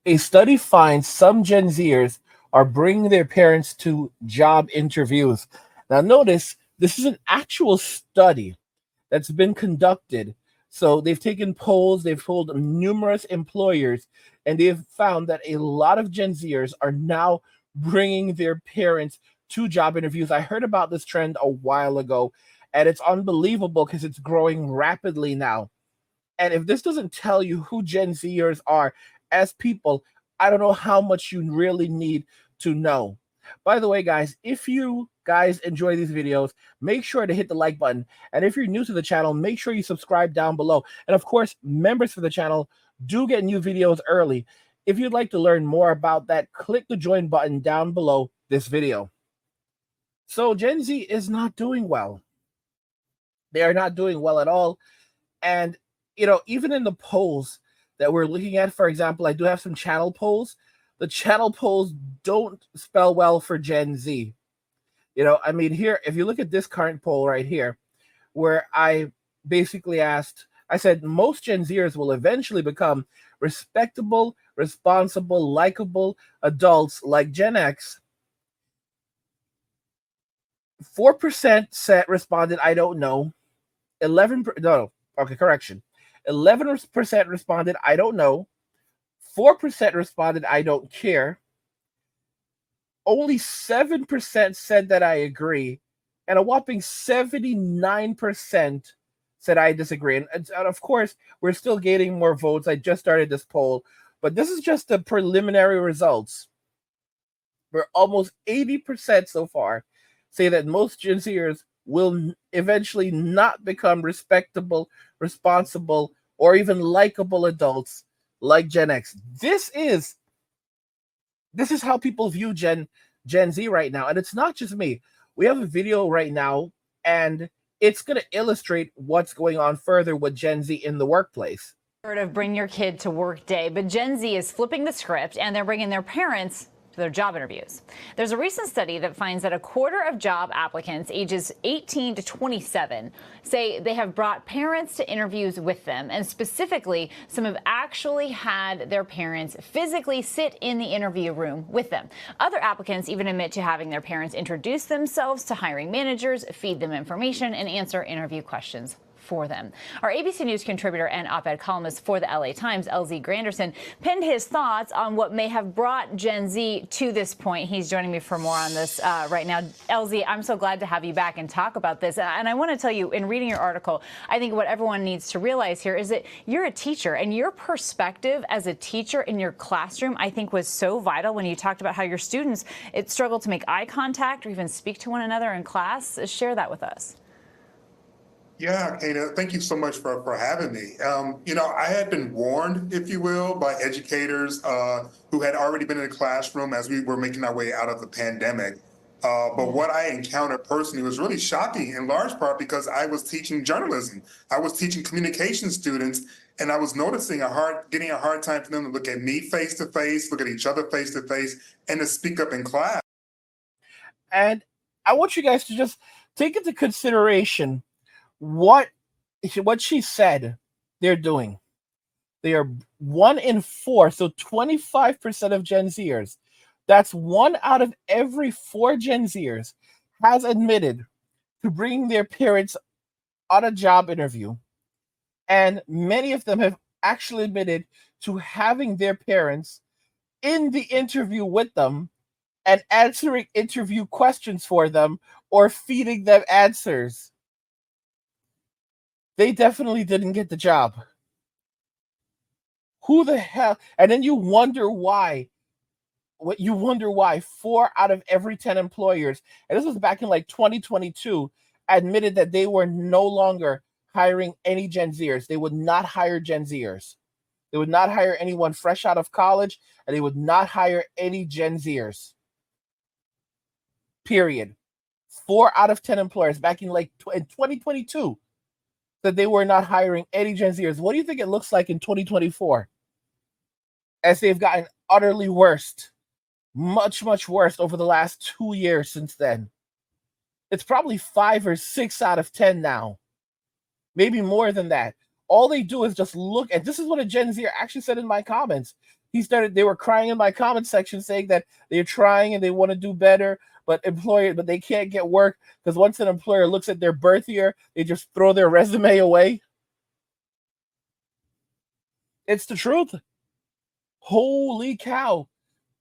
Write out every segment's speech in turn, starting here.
A study finds some Gen Zers are bringing their parents to job interviews. Now, notice this is an actual study that's been conducted. So they've taken polls, they've polled numerous employers, and they've found that a lot of Gen Zers are now bringing their parents to job interviews. I heard about this trend a while ago, and it's unbelievable because it's growing rapidly now. And if this doesn't tell you who Gen Zers are as people, I don't know how much you really need to know. By the way, guys, if you guys enjoy these videos, make sure to hit the like button. And if you're new to the channel, make sure you subscribe down below. And of course, members for the channel do get new videos early. If you'd like to learn more about that, click the join button down below this video. So Gen Z is not doing well. They are not doing well at all. And, even in the polls that we're looking at, for example, I do have some channel polls. The channel polls don't spell well for Gen Z. Here, if you look at this current poll right here, where I basically I said, most Gen Zers will eventually become respectable, responsible, likable adults like Gen X. 4% responded, I don't know. 11% responded, I don't know. 4% responded, I don't care. Only 7% said that I agree. And a whopping 79% said I disagree. And of course, we're still gaining more votes. I just started this poll, but this is just the preliminary results. We're almost 80% so far say that most Gen Zers will eventually not become respectable, responsible, or even likable adults like Gen X. This is how people view Gen Z right now. And it's not just me. We have a video right now, and it's going to illustrate what's going on further with Gen Z in the workplace. Of bring your kid to work day, but Gen Z is flipping the script, and they're bringing their parents to their job interviews. There's a recent study that finds that a quarter of job applicants ages 18 to 27 say they have brought parents to interviews with them, and specifically, some have actually had their parents physically sit in the interview room with them. Other applicants even admit to having their parents introduce themselves to hiring managers, feed them information, and answer interview questions for them. Our ABC News contributor and op-ed columnist for the LA Times, LZ Granderson, pinned his thoughts on what may have brought Gen Z to this point. He's joining me for more on this right now. LZ, I'm so glad to have you back and talk about this. And I want to tell you, in reading your article, I think what everyone needs to realize here is that you're a teacher, and your perspective as a teacher in your classroom, I think, was so vital when you talked about how your students struggle to make eye contact or even speak to one another in class. Share that with us. Yeah, Kana, thank you so much for having me. I had been warned, if you will, by educators who had already been in the classroom as we were making our way out of the pandemic. But what I encountered personally was really shocking, in large part because I was teaching journalism. I was teaching communication students, and I was noticing getting a hard time for them to look at me face to face, look at each other face to face, and to speak up in class. And I want you guys to just take into consideration what she said they're doing. They are 1 in 4, so 25% of Gen Zers. That's 1 out of every 4 Gen Zers has admitted to bringing their parents on a job interview. And many of them have actually admitted to having their parents in the interview with them and answering interview questions for them or feeding them answers. They definitely didn't get the job. Who the hell? And then you wonder why. 4 out of every 10 employers, and this was back in like 2022, admitted that they were no longer hiring any Gen Zers. They would not hire Gen Zers. They would not hire anyone fresh out of college, and they would not hire any Gen Zers. Period. 4 out of 10 employers back in in 2022 that they were not hiring any Gen Zers. What do you think it looks like in 2024? As they've gotten utterly worse, much, much worse over the last 2 years since then. It's probably 5 or 6 out of 10 now. Maybe more than that. All they do is just look, and this is what a Gen Zer actually said in my comments. They were crying in my comment section saying that they're trying and they want to do better, but they can't get work because once an employer looks at their birth year, they just throw their resume away. It's the truth. Holy cow.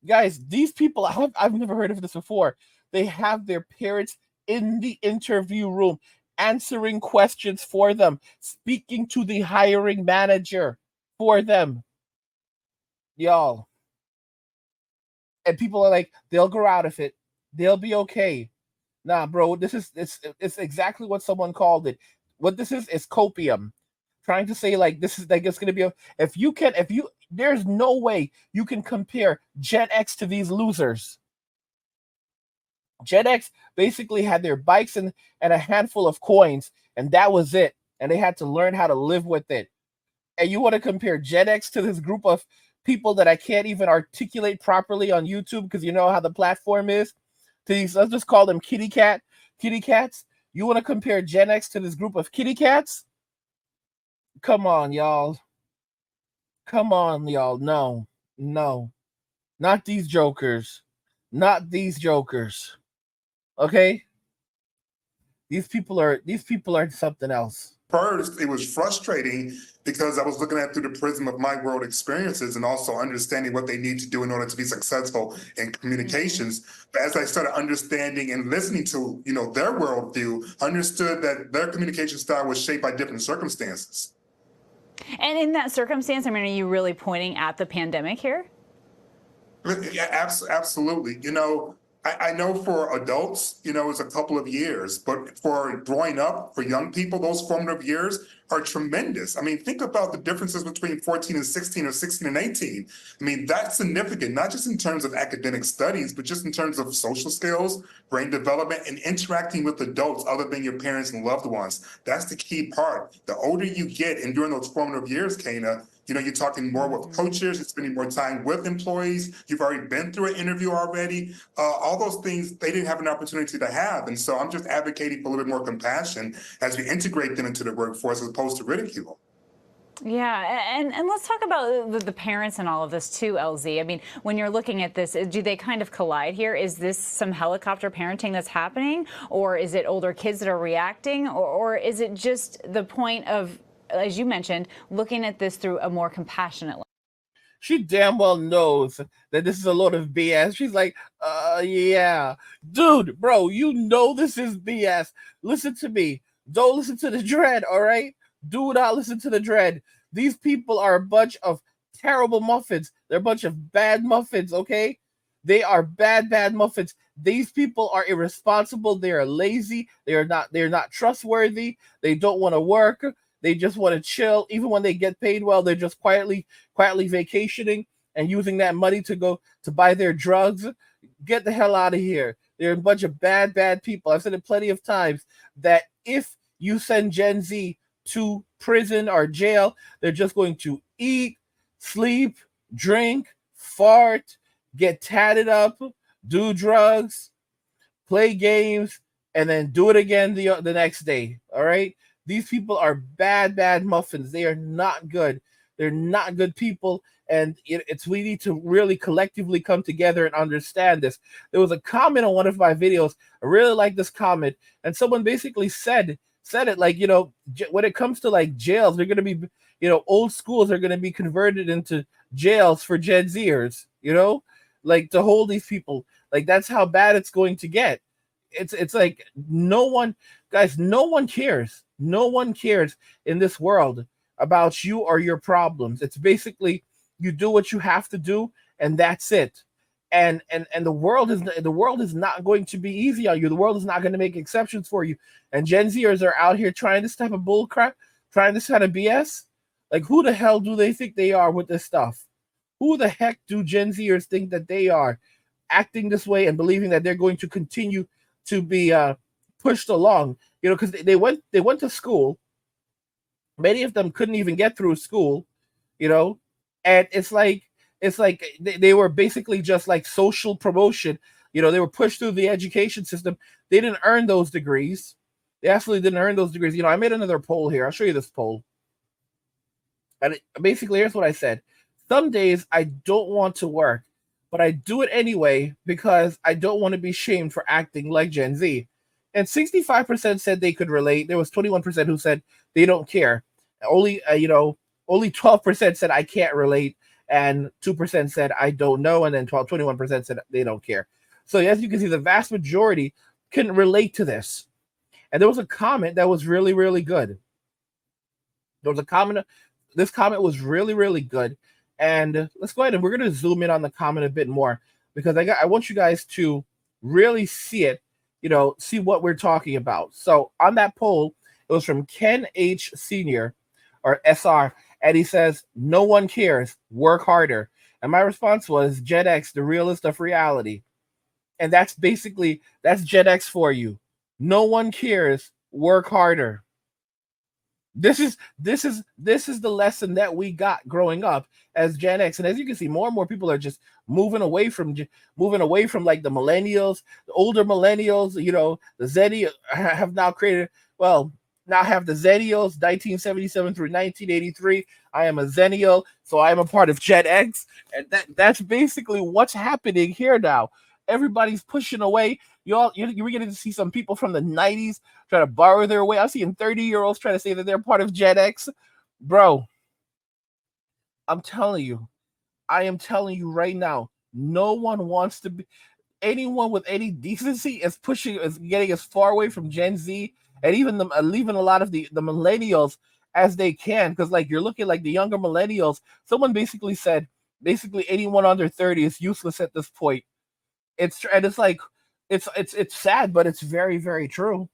Guys, these people, I've never heard of this before. They have their parents in the interview room answering questions for them, speaking to the hiring manager for them. Y'all. And people are like, they'll grow out of it. They'll be okay. Nah, bro, it's exactly what someone called it. What this is copium. Trying to say like this is like it's gonna be if you there's no way you can compare Gen X to these losers. Gen X basically had their bikes and a handful of coins, and that was it. And they had to learn how to live with it. And you want to compare Gen X to this group of people that I can't even articulate properly on YouTube because you know how the platform is. To these, let's just call them kitty cats. You want to compare Gen X to this group of kitty cats? Come on, y'all. Come on, y'all. No, not these jokers. Not these jokers. Okay? These people are something else. First, it was frustrating because I was looking at through the prism of my world experiences and also understanding what they need to do in order to be successful in communications. But as I started understanding and listening to, their worldview, understood that their communication style was shaped by different circumstances. And in that circumstance, I mean, are you really pointing at the pandemic here? Yeah, absolutely. I know for adults, it's a couple of years, but for growing up, for young people, those formative years are tremendous. I mean, think about the differences between 14 and 16 or 16 and 18. I mean, that's significant, not just in terms of academic studies, but just in terms of social skills, brain development, and interacting with adults other than your parents and loved ones. That's the key part. The older you get, and during those formative years, Kana, you're talking more with coaches, you're spending more time with employees, you've already been through an interview already. All those things they didn't have an opportunity to have. And so I'm just advocating for a little bit more compassion as we integrate them into the workforce as opposed to ridicule. Yeah, and let's talk about the parents and all of this too, LZ. I mean, when you're looking at this, do they kind of collide here? Is this some helicopter parenting that's happening? Or is it older kids that are reacting? Or is it just the point of, as you mentioned, looking at this through a more compassionate lens? She damn well knows that this is a load of BS. She's like, yeah. Dude, bro, you know this is BS. Listen to me. Don't listen to the dread, all right? Do not listen to the dread. These people are a bunch of terrible muffins. They're a bunch of bad muffins, okay? They are bad muffins. These people are irresponsible. They are lazy. They're not trustworthy. They don't want to work. They just want to chill. Even when they get paid well, they're just quietly vacationing and using that money to go to buy their drugs. Get the hell out of here. They're a bunch of bad people. I've said it plenty of times that if you send Gen Z to prison or jail, they're just going to eat, sleep, drink, fart, get tatted up, do drugs, play games, and then do it again the next day. All right? These people are bad muffins. They are not good. They're not good people. And we need to really collectively come together and understand this. There was a comment on one of my videos. I really like this comment. And someone basically said it like, when it comes to like jails, they're going to be, old schools are going to be converted into jails for Gen Zers, like to hold these people. Like that's how bad it's going to get. It's like no one cares. No one cares in this world about you or your problems. It's basically you do what you have to do and that's it. And the world is not going to be easy on you. The world is not going to make exceptions for you. And Gen Zers are out here trying this type of bull crap, trying this kind of BS. Like who the hell do they think they are with this stuff? Who the heck do Gen Zers think that they are, acting this way and believing that they're going to continue to be pushed along? Because they went to school. Many of them couldn't even get through school, and it's like they were basically just like social promotion. They were pushed through the education system. They didn't earn those degrees. They absolutely didn't earn those degrees. I made another poll here. I'll show you this poll. And basically, here's what I said. Some days I don't want to work, but I do it anyway because I don't want to be shamed for acting like Gen Z. And 65% said they could relate. There was 21% who said they don't care. Only only 12% said I can't relate, and 2% said I don't know, and then 21% said they don't care. So as you can see, the vast majority couldn't relate to this. And there was a comment that was really, really good. There was a comment. This comment was really, really good. And let's go ahead and we're going to zoom in on the comment a bit more because I want you guys to really see it, see what we're talking about. So on that poll, it was from Ken H. Senior or SR, and he says, "No one cares. Work harder." And my response was, Gen X, the realist of reality. And that's Gen X for you. No one cares. Work harder. This is the lesson that we got growing up as Gen X, and as you can see, more and more people are just moving away from like the millennials, the older millennials. The Zennials have now created. Well, now have the Zennials, 1977 through 1983. I am a Zennial, so I am a part of Gen X, and that's basically what's happening here now. Everybody's pushing away. You're getting to see some people from the 90s try to borrow their way. I'm seeing 30-year-olds trying to say that they're part of Gen X. Bro, I'm telling you, I am telling you right now, no one wants to be anyone with any decency is getting as far away from Gen Z and even leaving a lot of the millennials as they can. Because like you're looking like the younger millennials, someone basically said anyone under 30 is useless at this point. It's like it's sad, but it's very, very true.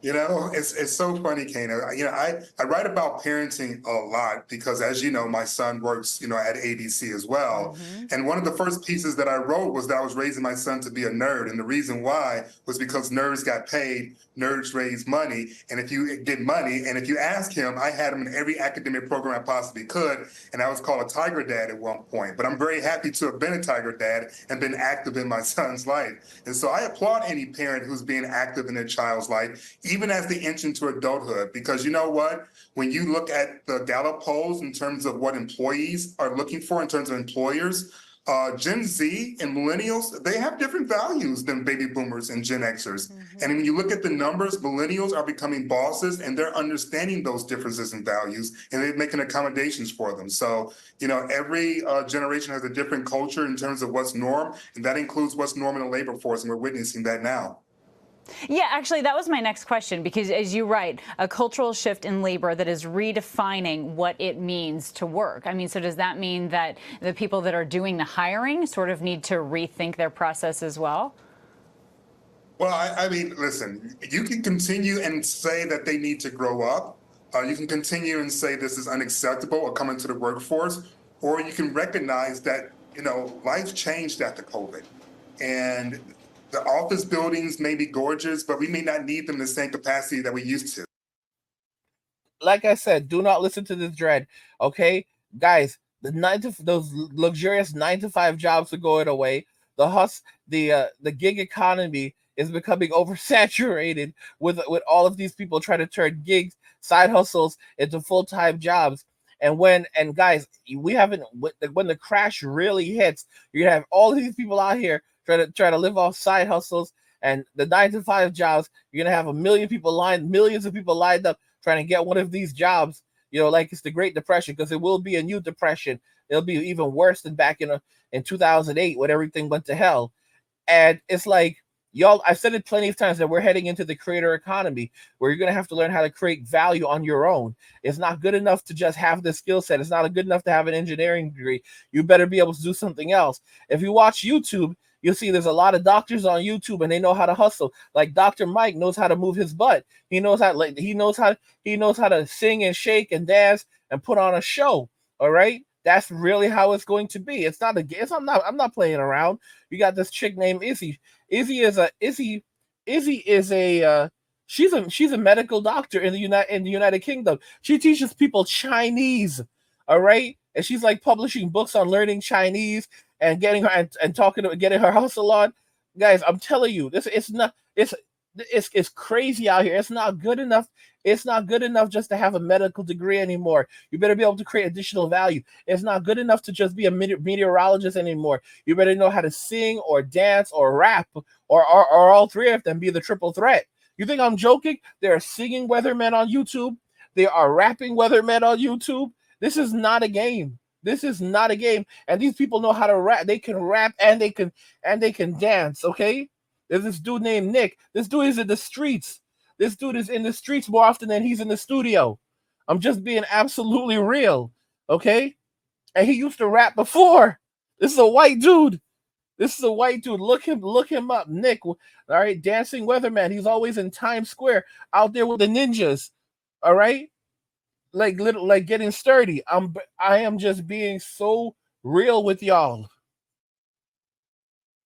It's so funny, Kana. I write about parenting a lot because, as you know, my son works, at ABC as well. Mm-hmm. And one of the first pieces that I wrote was that I was raising my son to be a nerd, and the reason why was because nerds got paid, nerds raise money, and if you get money, and if you ask him, I had him in every academic program I possibly could, and I was called a tiger dad at one point. But I'm very happy to have been a tiger dad and been active in my son's life. And so I applaud any parent who's being active in their child's life, even as they enter into adulthood. Because you know what? When you look at the Gallup polls in terms of what employees are looking for in terms of employers, Gen Z and millennials, they have different values than baby boomers and Gen Xers. Mm-hmm. And when you look at the numbers, millennials are becoming bosses and they're understanding those differences in values and they're making accommodations for them. So, every generation has a different culture in terms of what's norm, and that includes what's norm in the labor force, and we're witnessing that now. Yeah, actually, that was my next question, because as you write, a cultural shift in labor that is redefining what it means to work. I mean, so does that mean that the people that are doing the hiring sort of need to rethink their process as well? Well, I mean, listen, you can continue and say that they need to grow up. You can continue and say this is unacceptable or come into the workforce, or you can recognize that, life changed after COVID. And the office buildings may be gorgeous, but we may not need them in the same capacity that we used to. Like I said, do not listen to this dread. Okay, guys, those luxurious 9 to 5 jobs are going away. The gig economy is becoming oversaturated with all of these people trying to turn gigs, side hustles into full-time jobs. And guys, we haven't when the crash really hits, you're gonna have all of these people out here trying to live off side hustles and the 9 to 5 jobs. You're gonna have millions of people lined up trying to get one of these jobs, like it's the Great Depression, because it will be a new depression. It'll be even worse than back in 2008 when everything went to hell. And it's like, y'all, I've said it plenty of times that we're heading into the creator economy where you're going to have to learn how to create value on your own. It's not good enough to just have the skill set. It's not good enough to have an engineering degree. You better be able to do something else. If you watch YouTube, you'll see there's a lot of doctors on YouTube and they know how to hustle. Like Dr. Mike knows how to move his butt. He knows how to sing and shake and dance and put on a show. All right? That's really how it's going to be. It's not a game. I'm not playing around. You got this chick named Izzy. Izzy is a she's a medical doctor in the United Kingdom. She teaches people Chinese. All right? And she's like publishing books on learning Chinese and getting her and talking to getting her hustle on. Guys, I'm telling you, this it's not it's It's crazy out here. It's not good enough. It's not good enough just to have a medical degree anymore. You better be able to create additional value. It's not good enough to just be a meteorologist anymore. You better know how to sing or dance or rap or all three of them, be the triple threat. You think I'm joking? There are singing weathermen on YouTube. There are rapping weathermen on YouTube. This is not a game. This is not a game. And these people know how to rap. They can rap and they can dance, okay? There's this dude named Nick. This dude is in the streets. This dude is in the streets more often than he's in the studio. I'm just being absolutely real, okay? And he used to rap before. This is a white dude. This is a white dude. Look him up. Nick, all right, dancing weatherman. He's always in Times Square out there with the ninjas. All right? Like getting sturdy. I am just being so real with y'all.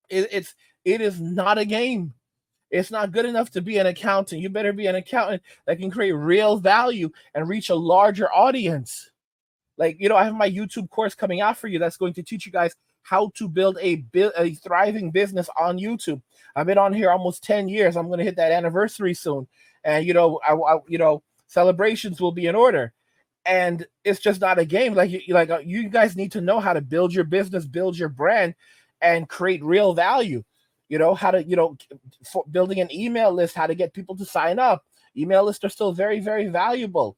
It is not a game. It's not good enough to be an accountant. You better be an accountant that can create real value and reach a larger audience. Like, I have my YouTube course coming out for you that's going to teach you guys how to build a thriving business on YouTube. I've been on here almost 10 years. I'm going to hit that anniversary soon. And, celebrations will be in order. And it's just not a game. You guys need to know how to build your business, build your brand, and create real value. How to, for building an email list, how to get people to sign up. Email lists are still very, very valuable.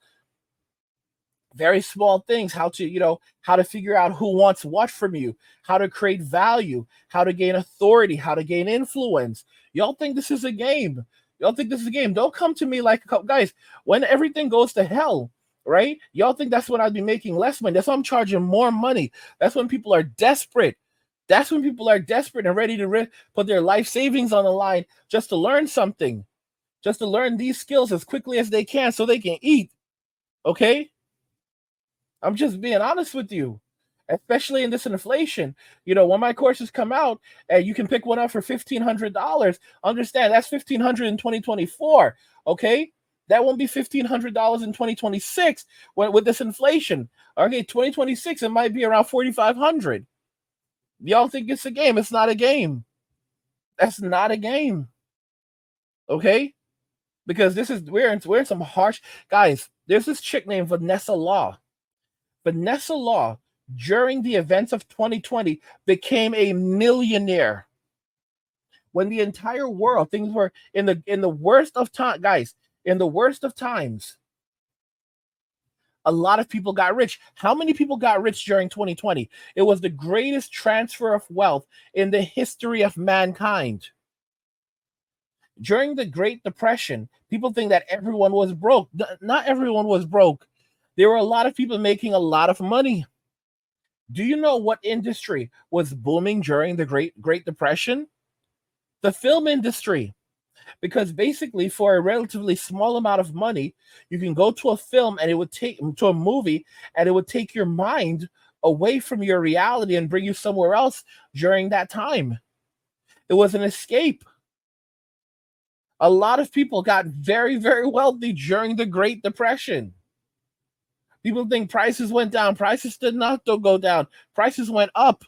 Very small things, how to figure out who wants what from you, how to create value, how to gain authority, how to gain influence. Y'all think this is a game. Don't come to me like, guys, when everything goes to hell, right? Y'all think that's when I'd be making less money. That's when I'm charging more money. That's when people are desperate. That's when people are desperate and ready to put their life savings on the line just to learn something, just to learn these skills as quickly as they can so they can eat. Okay? I'm just being honest with you, especially in this inflation. When my courses come out and you can pick one up for $1,500, understand that's $1,500 in 2024. Okay? That won't be $1,500 in 2026 with this inflation. Okay, 2026, it might be around $4,500. Y'all think it's a game. It's not a game. That's not a game. Okay? Because we're in some harsh guys. There's this chick named Vanessa Law. Vanessa Law, during the events of 2020, became a millionaire. When the entire world, things were in the worst of time, guys, in the worst of times, a lot of people got rich. How many people got rich during 2020? It was the greatest transfer of wealth in the history of mankind. During the Great Depression, people think that everyone was broke. Not everyone was broke. There were a lot of people making a lot of money. Do you know what industry was booming during the Great Depression? The film industry. Because basically, for a relatively small amount of money, you can go to a film and it would take to a movie and it would take your mind away from your reality and bring you somewhere else during that time. It was an escape. A lot of people got very, very wealthy during the Great Depression. People think prices went down. Prices did not go down. Prices went up.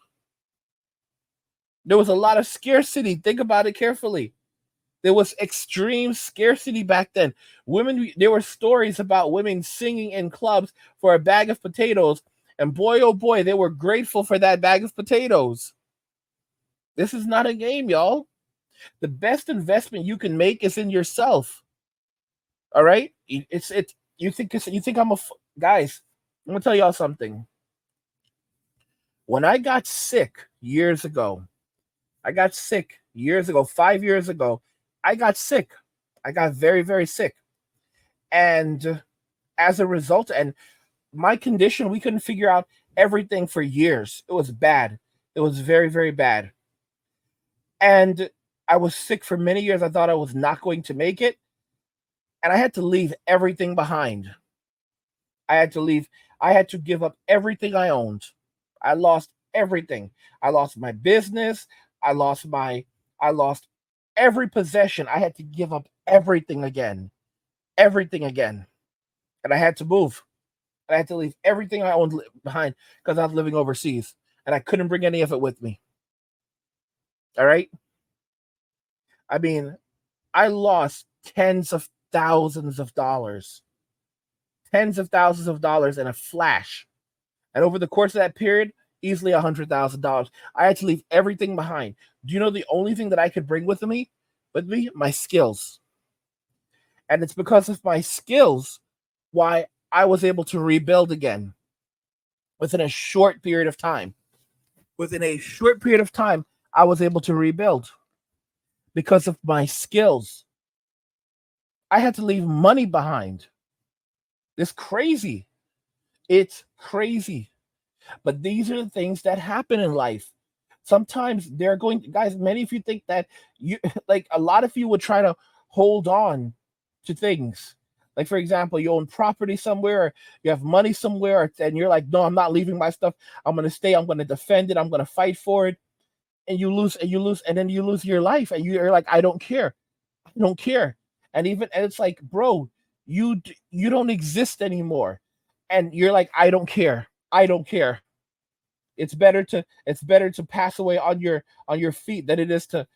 There was a lot of scarcity. Think about it carefully. There was extreme scarcity back then. There were stories about women singing in clubs for a bag of potatoes. And boy, oh boy, they were grateful for that bag of potatoes. This is not a game, y'all. The best investment you can make is in yourself. All right? You think I'm guys, I'm going to tell y'all something. When I got sick years ago, 5 years ago, I got sick. I got very, very sick. And as a result, and my condition, we couldn't figure out everything for years. It was bad. It was very, very bad. And I was sick for many years. I thought I was not going to make it. And I had to leave everything behind. I had to leave. I had to give up everything I owned. I lost everything. I lost my business. I lost every possession. I had to give up everything again. Everything again. And I had to move. I had to leave everything I owned behind because I was living overseas. And I couldn't bring any of it with me. All right? I mean, I lost tens of thousands of dollars in a flash. And over the course of that period, easily $100,000. I had to leave everything behind. Do you know the only thing that I could bring with me, my skills. And it's because of my skills why I was able to rebuild again within a short period of time. Within a short period of time, I was able to rebuild because of my skills. I had to leave money behind. It's crazy. It's crazy. But these are the things that happen in life. Sometimes they're going, guys, many of you think that you, like a lot of you would try to hold on to things. Like, for example, you own property somewhere, or you have money somewhere, and you're like, no, I'm not leaving my stuff. I'm going to stay. I'm going to defend it. I'm going to fight for it. And you lose, and then you lose your life. And you're like, I don't care. I don't care. And it's like, bro, you don't exist anymore. And you're like, I don't care. I don't care. It's better to pass away on your feet than it is to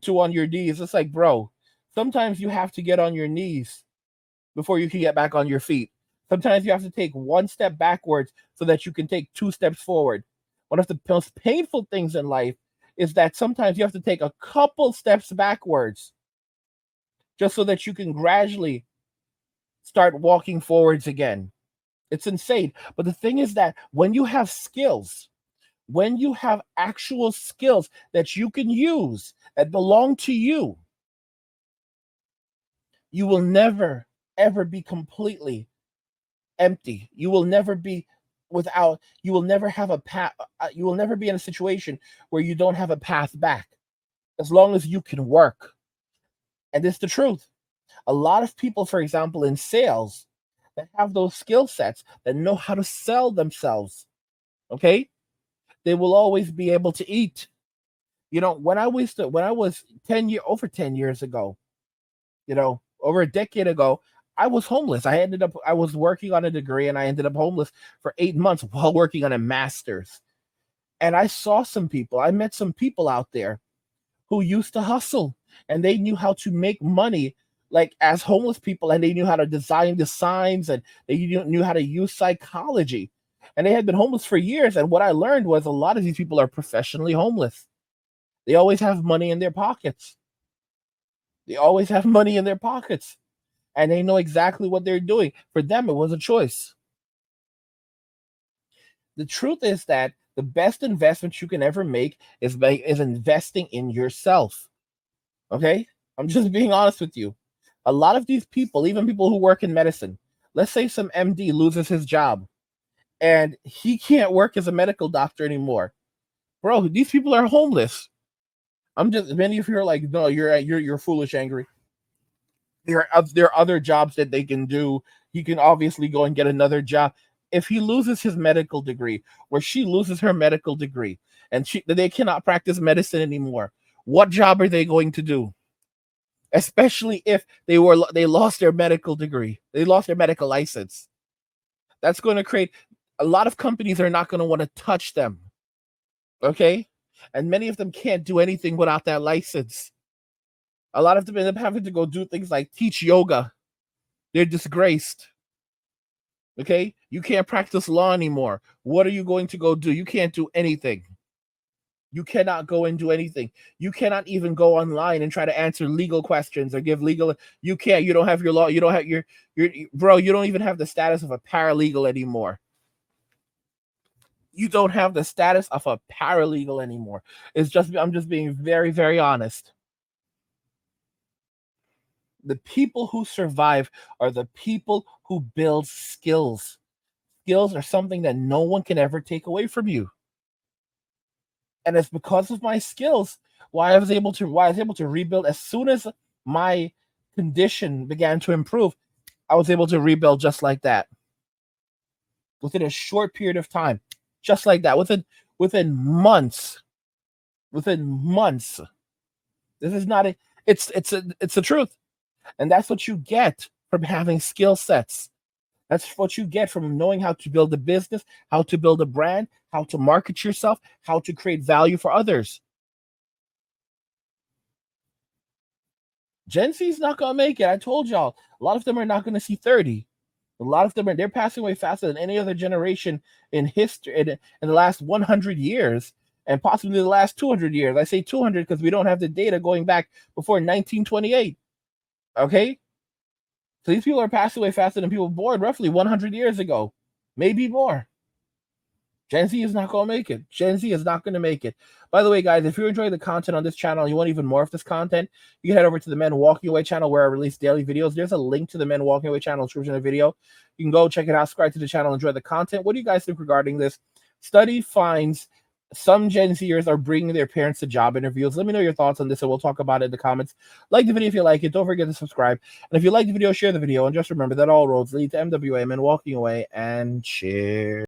on your knees. It's like, bro, sometimes you have to get on your knees before you can get back on your feet. Sometimes you have to take one step backwards so that you can take two steps forward. One of the most painful things in life is that sometimes you have to take a couple steps backwards just so that you can gradually start walking forwards again. It's insane. But the thing is that when you have skills, when you have actual skills that you can use that belong to you, you will never, ever be completely empty. You will never be without, you will never have a path, you will never be in a situation where you don't have a path back as long as you can work. And it's the truth. A lot of people, for example, in sales, that have those skill sets, that know how to sell themselves, okay, they will always be able to eat. You know, when I was 10 years ago, you know, over a decade ago, I was homeless. I was working on a degree, and I ended up homeless for 8 months while working on a master's. And I met some people out there who used to hustle, and they knew how to make money like as homeless people, and they knew how to design the signs, and they knew how to use psychology. And they had been homeless for years. And what I learned was a lot of these people are professionally homeless. They always have money in their pockets. They always have money in their pockets, and they know exactly what they're doing. For them, it was a choice. The truth is that the best investment you can ever make is investing in yourself. Okay? I'm just being honest with you. A lot of these people, even people who work in medicine, let's say some MD loses his job and he can't work as a medical doctor anymore. Bro, these people are homeless. Many of you are like, no, you're foolish, angry. There are other jobs that they can do. He can obviously go and get another job. If he loses his medical degree, or she loses her medical degree, and they cannot practice medicine anymore, what job are they going to do? Especially if they lost their medical degree, they lost their medical license. That's going to create a lot of companies are not going to want to touch them. Okay, and many of them can't do anything without that license. A lot of them end up having to go do things like teach yoga. They're disgraced. Okay, you can't practice law anymore. What are you going to go do? You can't do anything. You cannot go and do anything. You cannot even go online and try to answer legal questions or give legal. You can't. You don't have your law. You don't have your bro. You don't even have the status of a paralegal anymore. You don't have the status of a paralegal anymore. I'm just being very, very honest. The people who survive are the people who build skills. Skills are something that no one can ever take away from you. And it's because of my skills why I was able to rebuild as soon as my condition began to improve. I was able to rebuild just like that within a short period of time, just like that, within months. Within months. This is not a it's the truth. And that's what you get from having skill sets. That's what you get from knowing how to build a business, how to build a brand, how to market yourself, how to create value for others. Gen Z is not gonna make it. I told y'all, a lot of them are not gonna see 30. A lot of them they're passing away faster than any other generation in history in the last 100 years and possibly the last 200 years. I say 200 because we don't have the data going back before 1928. Okay, so these people are passing away faster than people born roughly 100 years ago, maybe more. Gen Z is not going to make it. Gen Z is not going to make it. By the way, guys, if you're enjoying the content on this channel and you want even more of this content, you can head over to the Men Walking Away channel where I release daily videos. There's a link to the Men Walking Away channel description of the video. You can go check it out, subscribe to the channel, enjoy the content. What do you guys think regarding this? Study finds some Gen Zers are bringing their parents to job interviews. Let me know your thoughts on this, and we'll talk about it in the comments. Like the video if you like it. Don't forget to subscribe. And if you like the video, share the video. And just remember that all roads lead to MWA, Men Walking Away, and cheers.